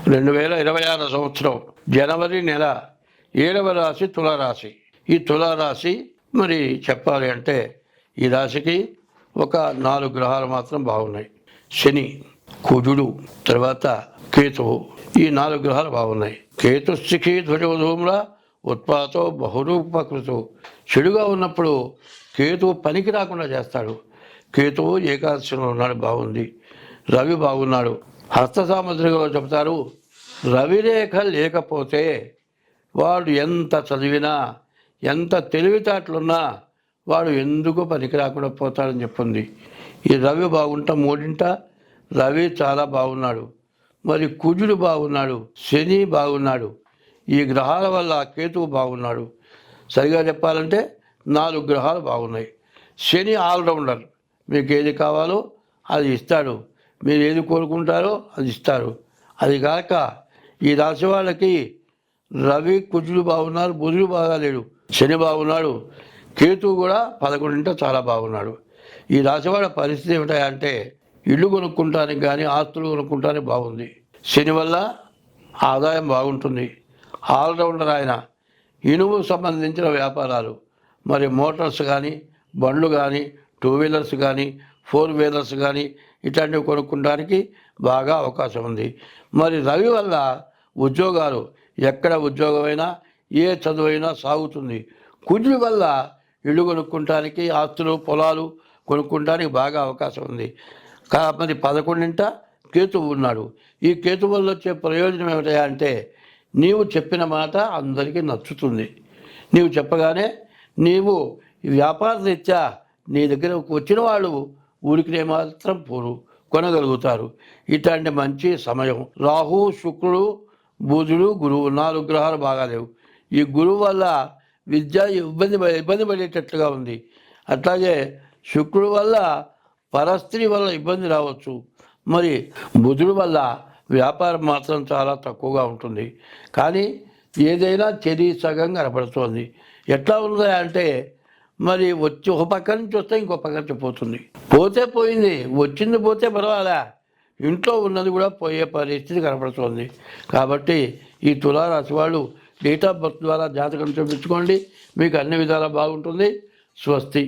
2026 సంవత్సరం జనవరి నెల 7వ రాశి తులారాశి. ఈ తులారాశి మరి చెప్పాలి అంటే ఈ రాశికి ఒక 4 గ్రహాలు మాత్రం బాగున్నాయి. శని, కుజుడు, తర్వాత కేతువు. ఈ 4 గ్రహాలు బాగున్నాయి. కేతుస్థికి ధ్వజోధూమ్రా ఉత్పాతో బహురూపకృతు. చెడుగా ఉన్నప్పుడు కేతువు పనికి రాకుండా చేస్తాడు. కేతువు ఏకాదశిలో ఉన్నాడు, బాగుంది. రవి బాగున్నాడు. హస్త సాముద్రికలో చెప్తారు, రవిరేఖ లేకపోతే వాడు ఎంత చదివినా ఎంత తెలివితేటలున్నా వాడు ఎందుకు పనికి రాకుండా పోతాడని చెప్పింది. ఈ రవి బాగుంటా మూడింట రవి చాలా బాగున్నాడు. మరి కుజుడు బాగున్నాడు, శని బాగున్నాడు. ఈ గ్రహాల వల్ల కేతువు బాగున్నాడు. సరిగా చెప్పాలంటే 4 గ్రహాలు బాగున్నాయి. శని ఆల్రౌండర్, మీకు ఏది కావాలో అది ఇస్తాడు, మీరు ఏది కోరుకుంటారో అది ఇస్తారు. అది కాక ఈ రాశి వాళ్ళకి రవి కుజుడు బాగున్నారు, బుధుడు బాగాలేడు, శని బాగున్నాడు, కేతువు కూడా 11 చాలా బాగున్నాడు. ఈ రాశి వాళ్ళ పరిస్థితి ఏమిటంటే ఇల్లు కొనుక్కుంటానికి కానీ ఆస్తులు కొనుక్కుంటానికి బాగుంది. శని వల్ల ఆదాయం బాగుంటుంది. ఆల్రౌండర్ ఆయన. ఇనుము సంబంధించిన వ్యాపారాలు, మరి మోటార్స్ కానీ, బండ్లు కానీ, 2 వీలర్స్ కానీ, 4 వీలర్స్ కానీ ఇట్లాంటివి కొనుక్కోవడానికి బాగా అవకాశం ఉంది. మరి రవి వల్ల ఉద్యోగాలు, ఎక్కడ ఉద్యోగమైనా ఏ చదువైనా సాగుతుంది. కుజుడి వల్ల ఇల్లు కొనుక్కోవడానికి, ఆస్తులు పొలాలు కొనుక్కోవడానికి బాగా అవకాశం ఉంది. మరి 11 కేతువు ఉన్నాడు. ఈ కేతు వల్ల వచ్చే ప్రయోజనం ఏమిటంటే నీవు చెప్పిన మాట అందరికీ నచ్చుతుంది. నీవు చెప్పగానే నీవు వ్యాపార రీత్యా నీ దగ్గర వచ్చిన వాళ్ళు ఊరికి మాత్రం కొనగలుగుతారు. ఇట్లాంటి మంచి సమయం. రాహు, శుక్రుడు, బుధుడు, గురువు 4 గ్రహాలు బాగాలేవు. ఈ గురువు వల్ల విద్య ఇబ్బంది పడేటట్లుగా ఉంది. అట్లాగే శుక్రుడు వల్ల పరస్త్రీ వల్ల ఇబ్బంది రావచ్చు. మరి బుధుడు వల్ల వ్యాపారం మాత్రం చాలా తక్కువగా ఉంటుంది. కానీ ఏదైనా చెరి సగం కనపడుతోంది. ఎట్లా ఉంది అంటే మరి వచ్చి ఒక పక్క నుంచి వస్తే ఇంకో పక్క నుంచి పోతుంది. పోతే పోయింది, వచ్చింది పోతే పర్వాలే, ఇంట్లో ఉన్నది కూడా పోయే పరిస్థితి కనపడుతోంది. కాబట్టి ఈ తులారాశి వాళ్ళు డేట్ ఆఫ్ బర్త్ ద్వారా జాతకం చూపించుకోండి, మీకు అన్ని విధాలా బాగుంటుంది. స్వస్తి.